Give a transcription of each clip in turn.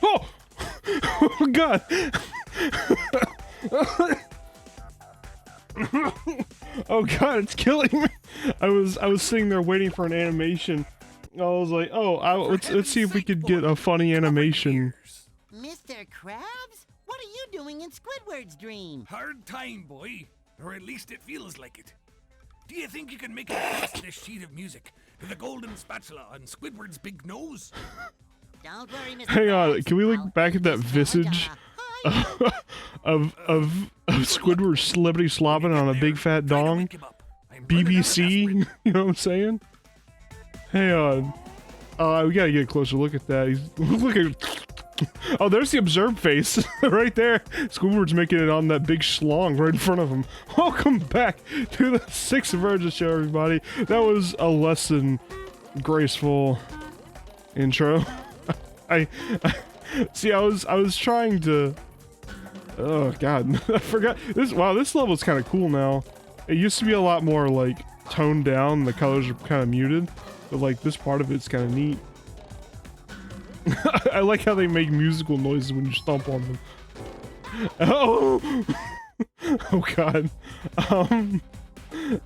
Oh! Oh god! Oh god, it's killing me! I was sitting there waiting for an animation. I was like, oh, let's see if we could get a funny animation. Mr. Krabs? What are you doing in Squidward's dream? Hard time, boy. Or at least it feels like it. Do you think you can make it past this sheet of music to the golden spatula on Squidward's big nose? Don't worry, Mr. Hang on, Krabs. can we look back at that visage of Squidward slippity slopping on a big fat dong? BBC? You know what I'm saying? Hang on. We gotta get a closer look at that. He's looking. Oh, there's the observed face right there. Squidward's making it on that big schlong right in front of him. Welcome back to the Six Virgins show, everybody. That was a less than graceful intro. I see. I was trying to. Oh god, I forgot this. Wow, this level's kind of cool now. It used to be a lot more like toned down. The colors are kind of muted, but like this part of it's kind of neat. I like how they make musical noises when you stomp on them. Oh, oh god.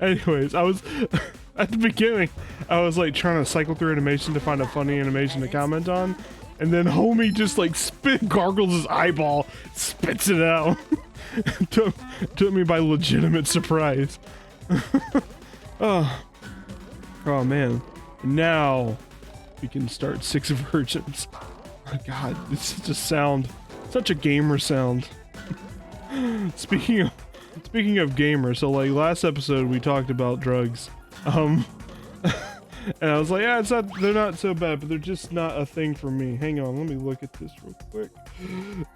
Anyways, I was at the beginning. I was like trying to cycle through animation to find a funny animation to comment on, and then homie just like gargles his eyeball, spits it out. took me by legitimate surprise. Oh man. Now we can start Six Virgins. Oh god, it's such a sound. Such a gamer sound. Speaking of gamers, so like last episode we talked about drugs. And I was like, yeah, they're not so bad, but they're just not a thing for me. Hang on, let me look at this real quick.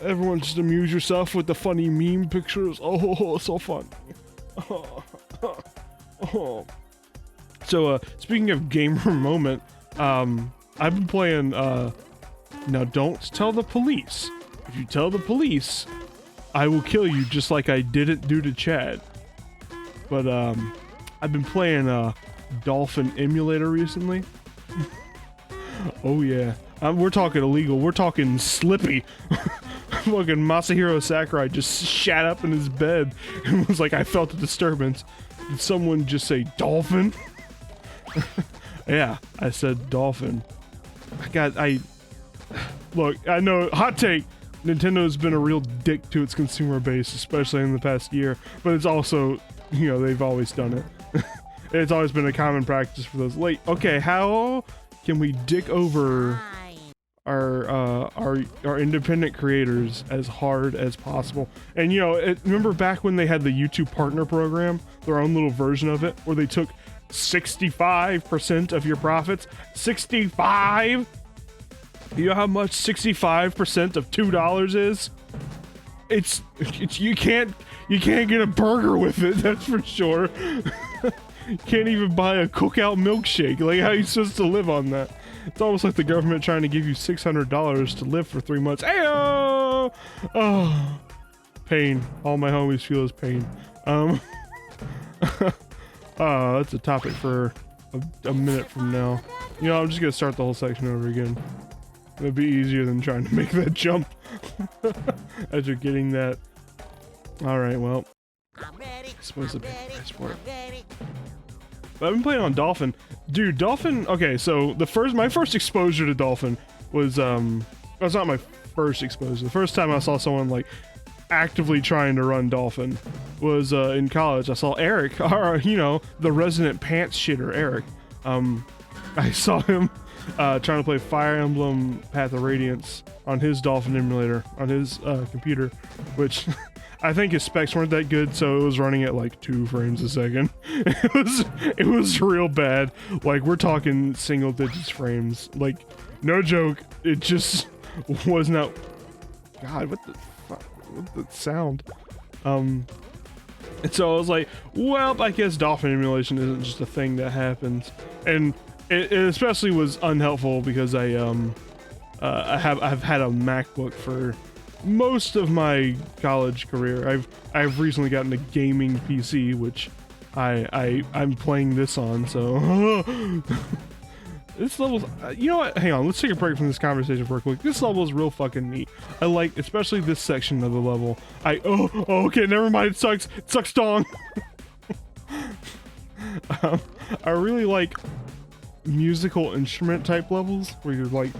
Everyone just amuse yourself with the funny meme pictures. Oh, so fun. Oh. So, speaking of gamer moment, I've been playing, now don't tell the police. If you tell the police, I will kill you just like I didn't do to Chad. But, I've been playing, Dolphin Emulator recently. Oh yeah. We're talking illegal. We're talking Slippy. Fucking Masahiro Sakurai just shat up in his bed and was like, I felt a disturbance. Did someone just say dolphin? Yeah, I said dolphin. Look, I know, hot take, Nintendo's been a real dick to its consumer base, especially in the past year, but it's also, you know, they've always done it. It's always been a common practice for those late. Okay, how can we dick over our independent creators as hard as possible? And you know, remember back when they had the YouTube Partner Program, their own little version of it, where they took 65% of your profits? 65? You know how much 65% of $2 is? It's you can't get a burger with it, that's for sure. You can't even buy a cookout milkshake. Like, how are you supposed to live on that? It's almost like the government trying to give you $600 to live for 3 months. Ayo! Oh, pain. All my homies feel is pain. That's a topic for a minute from now. You know, I'm just gonna start the whole section over again. It'd be easier than trying to make that jump as you're getting that. All right, well, I suppose it'd be a nice sport. But I've been playing on Dolphin. Dude, Dolphin, okay, so my first exposure to Dolphin was, that's not my first exposure. The first time I saw someone, like, actively trying to run Dolphin was, in college. I saw Eric, you know, the resident pants shitter, Eric. I saw him, trying to play Fire Emblem Path of Radiance on his Dolphin emulator, on his, computer, which... I think his specs weren't that good, so it was running at like 2 frames a second. It was real bad. Like, we're talking single digits frames. Like, no joke, it just was not. God, what the fuck? What the sound? And so I was like, well, I guess Dolphin emulation isn't just a thing that happens. And it especially was unhelpful because I've had a MacBook for most of my college career. I've recently gotten a gaming PC, which I'm playing this on, so This level's, you know what? Hang on, let's take a break from this conversation for a quick. This level is real fucking neat. I like, especially this section of the level. Okay, never mind. It sucks. It sucks, dong. I really like musical instrument type levels where you're like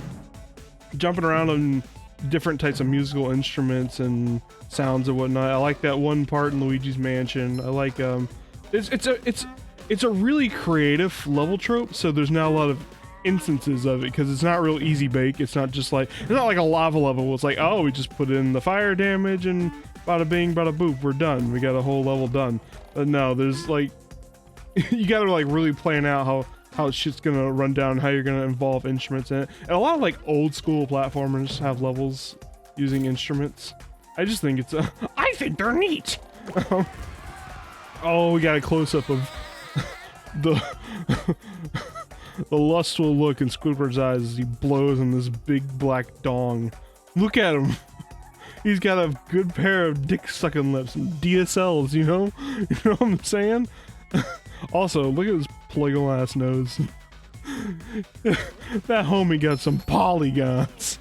jumping around on different types of musical instruments and sounds and whatnot. I like that one part in Luigi's Mansion. I like it's a really creative level trope, so there's not a lot of instances of it because it's not real easy bake. It's not just like, it's not like a lava level. It's like, oh, we just put in the fire damage and bada bing bada boop, we're done, we got a whole level done. But no, there's like you gotta like really plan out how shit's gonna run down, how you're gonna involve instruments in it. And a lot of like old school platformers have levels using instruments. I just think it's I think they're neat. Oh, we got a close-up of the the lustful look in Squidward's eyes as he blows on this big black dong. Look at him. He's got a good pair of dick-sucking lips and DSLs, you know? You know what I'm saying? Also, look at his polygon-ass nose. That homie got some polygons.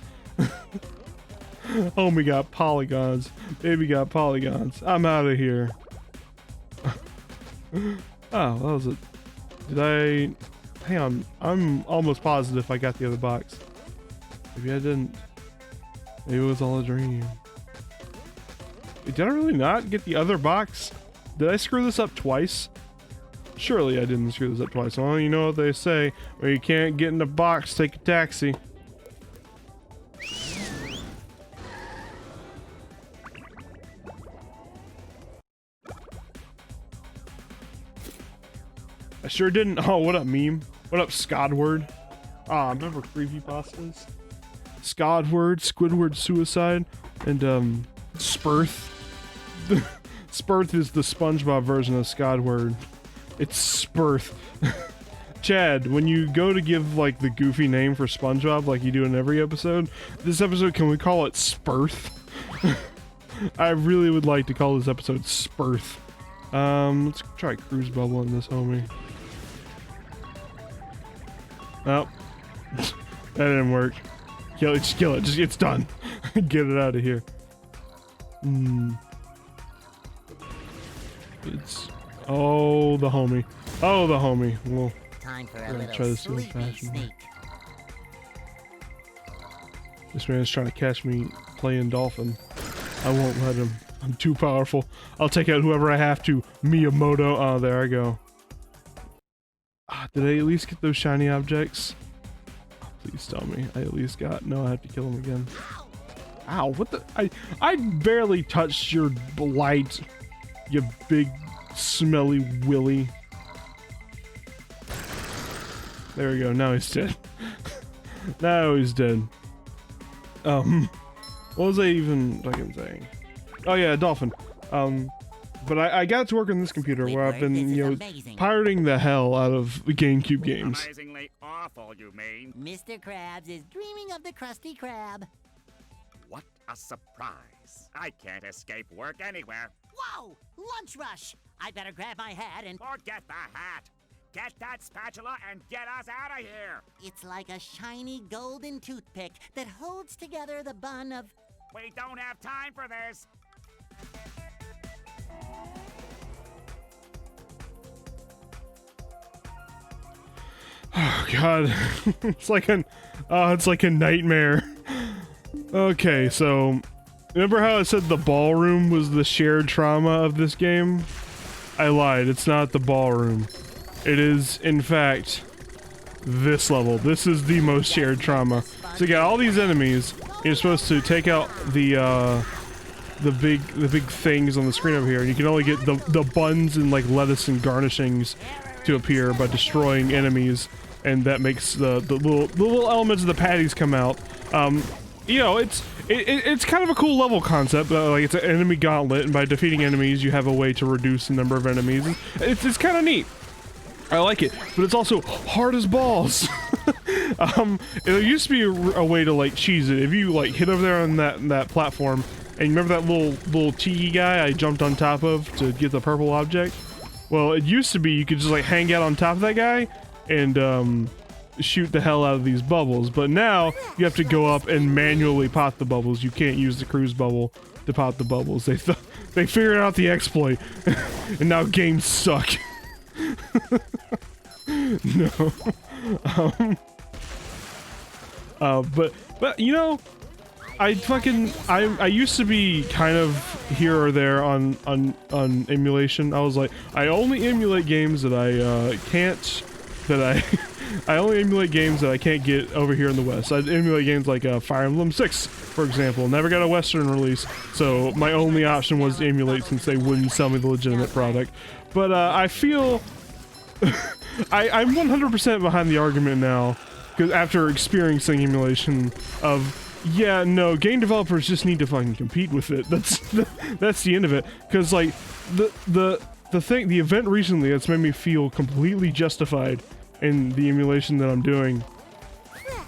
Homie got polygons. Baby got polygons. I'm out of here. Oh, that was it. Did I... Hang on. I'm almost positive I got the other box. Maybe I didn't. Maybe it was all a dream. Did I really not get the other box? Did I screw this up twice? Surely I didn't screw this up twice. Well, you know what they say. Where you can't get in a box, take a taxi. I sure didn't. Oh, what up, meme? What up, Squidward? Ah, remember creepypastas? Squidward, Squidward Suicide, and Sperth. Sperth is the SpongeBob version of Squidward. It's Sperth. Chad, when you go to give like the goofy name for SpongeBob, like you do in every episode, this episode, can we call it Sperth? I really would like to call this episode Sperth. Let's try cruise bubble on this homie. Oh, that didn't work. Kill it, just kill it, just it's done. Get it out of here. It's oh the homie. Oh the homie. Well, Time for a try little this sleepy old-fashioned way. sneak. This man's trying to catch me playing dolphin. I won't let him. I'm too powerful. I'll take out whoever I have to. Miyamoto. Oh, there I go. Did I at least get those shiny objects? Oh, please tell me I at least got. No, I have to kill him again. Ow! What the? I barely touched your light, you big smelly willy. There we go. Now he's dead. Now he's dead. What was I even fucking saying? Oh yeah, dolphin. But I got to work on this computer where I've been, you know, pirating the hell out of the GameCube games. Amazingly awful, you mean? Mr. Krabs is dreaming of the Krusty Krab. What a surprise. I can't escape work anywhere. Whoa! Lunch rush! I better grab my hat and... Forget the hat. Get that spatula and get us out of here. It's like a shiny golden toothpick that holds together the bun of... We don't have time for this. Oh god, it's like a nightmare. Okay, so remember how I said the ballroom was the shared trauma of this game? I lied. It's not the ballroom. It is, in fact, this level. This is the most shared trauma. So you got all these enemies. You're supposed to take out the big things on the screen over here, and you can only get the buns and like lettuce and garnishings to appear by destroying enemies, and that makes the little elements of the patties come out. You know, it's kind of a cool level concept. Like it's an enemy gauntlet, and by defeating enemies, you have a way to reduce the number of enemies. It's kind of neat. I like it, but it's also hard as balls. It used to be a way to like cheese it. If you like hit over there on that platform, and you remember that little tiki guy I jumped on top of to get the purple object? Well, it used to be you could just like hang out on top of that guy, and shoot the hell out of these bubbles. But now you have to go up and manually pop the bubbles. You can't use the cruise bubble to pop the bubbles. They figured out the exploit, and now games suck. No. But you know, I used to be kind of here or there on emulation. I was like, I only emulate games that I can't get over here in the West. I'd emulate games like Fire Emblem 6, for example. Never got a Western release, so my only option was to emulate since they wouldn't sell me the legitimate product. But I feel I'm 100% behind the argument now, because after experiencing emulation of, yeah, no, game developers just need to fucking compete with it. That's the end of it. Because like the event recently that's made me feel completely justified in the emulation that I'm doing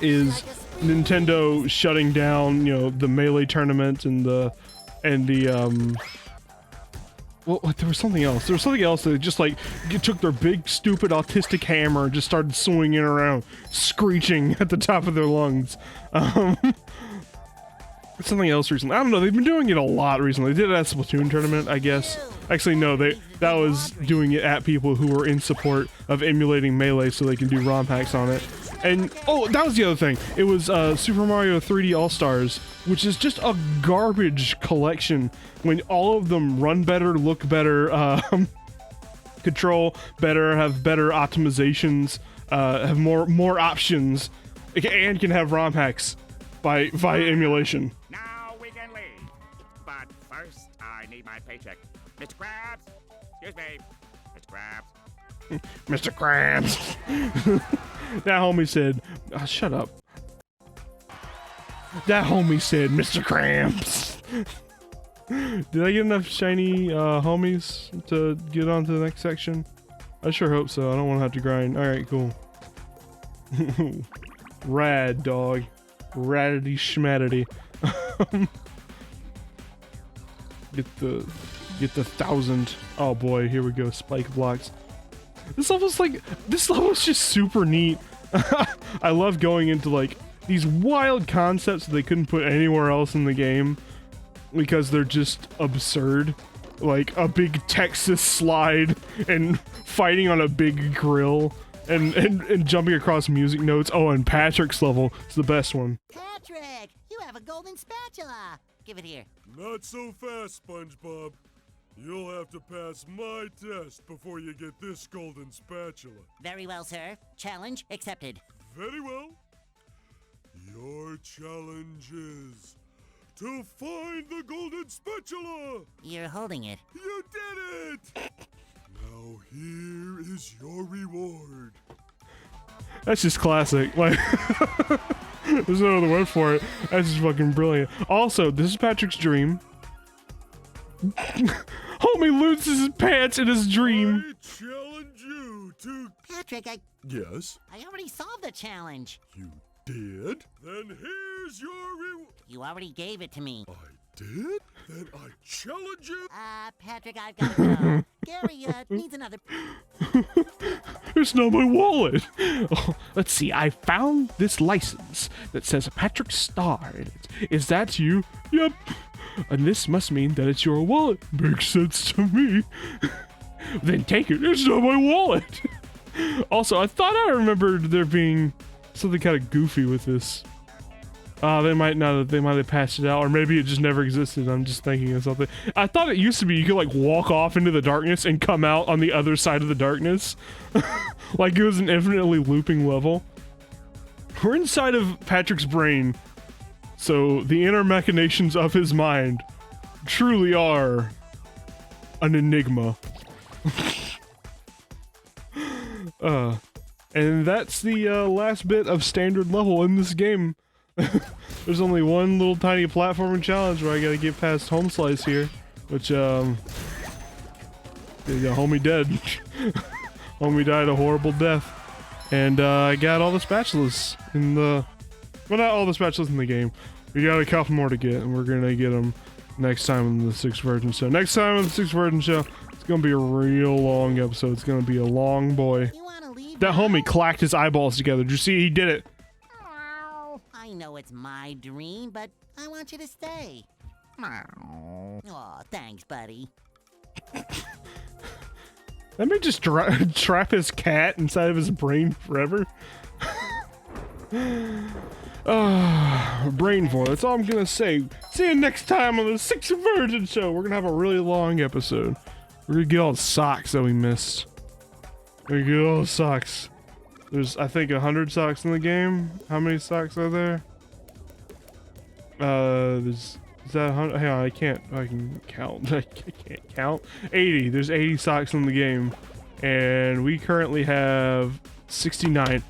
is Nintendo shutting down, you know, the Melee tournament and the well, there was something else. There was something else that just like took their big stupid autistic hammer and just started swinging around, screeching at the top of their lungs. Something else recently. I don't know. They've been doing it a lot recently. They did it at Splatoon tournament, I guess. Actually, no. That was doing it at people who were in support of emulating Melee so they can do ROM hacks on it. And oh, that was the other thing. It was Super Mario 3D All Stars, which is just a garbage collection. When all of them run better, look better, control better, have better optimizations, have more options, and can have ROM hacks via emulation. Now we can leave. But first, I need my paycheck. Mr. Krabs! Excuse me. Mr. Krabs. Mr. Krabs. That homie said, oh, shut up. That homie said, Mr. Krabs. Did I get enough shiny homies to get on to the next section? I sure hope so. I don't want to have to grind. Alright, cool. Rad, dog. Raddity schmaddity. Get the 1,000. Oh boy, here we go. Spike blocks. This level's just super neat. I love going into like these wild concepts that they couldn't put anywhere else in the game because they're just absurd. Like a big Texas slide and fighting on a big grill and jumping across music notes. Oh, and Patrick's level is the best one. Patrick, you have a golden spatula. Give it here. Not so fast, SpongeBob. You'll have to pass my test before you get this golden spatula. Very well, sir. Challenge accepted. Very well. Your challenge is to find the golden spatula. You're holding it. You did it! Now here is your reward. That's just classic. Like, there's no other word for it. That's just fucking brilliant. Also, this is Patrick's dream. Homie loses his pants in his dream. I challenge you to... Patrick, Yes? I already solved the challenge. You did? Then here's your reward. You already gave it to me. I did? Then I challenge you. Patrick, I've got to go. Gary, needs another... It's not my wallet. Oh, let's see. I found this license that says Patrick Star in it. Is that you? Yep. And this must mean that it's your wallet. Makes sense to me. Then take it. It's not my wallet. Also, I thought I remembered there being something kind of goofy with this. They might not. They might have passed it out, or maybe it just never existed. I'm just thinking of something. I thought it used to be you could like walk off into the darkness and come out on the other side of the darkness, like it was an infinitely looping level. We're inside of Patrick's brain, so the inner machinations of his mind truly are an enigma. And that's the last bit of standard level in this game. There's only one little tiny platforming challenge where I gotta get past Home Slice here, which homie dead. Homie died a horrible death. And I got all the spatulas in the... Well, not all the spatulas in the game. We got a couple more to get, and we're gonna get them next time on the 6th Virgin Show. Next time on the 6th Virgin Show, it's gonna be a real long episode. It's gonna be a long boy. You want to leave That homie clacked his eyeballs together. Did you see? He did it. I know it's my dream, but I want you to stay. Aw, thanks, buddy. Let me just trap his cat inside of his brain forever. Brainful. That's all I'm gonna say. See you next time on the Six Virgin Show. We're gonna have a really long episode. We're gonna get all the socks that we missed. We're gonna get all the socks. There's, I think, 100 socks in the game. How many socks are there? Is that 100? Hang on, I can count. I can't count. 80. There's 80 socks in the game. And we currently have 69.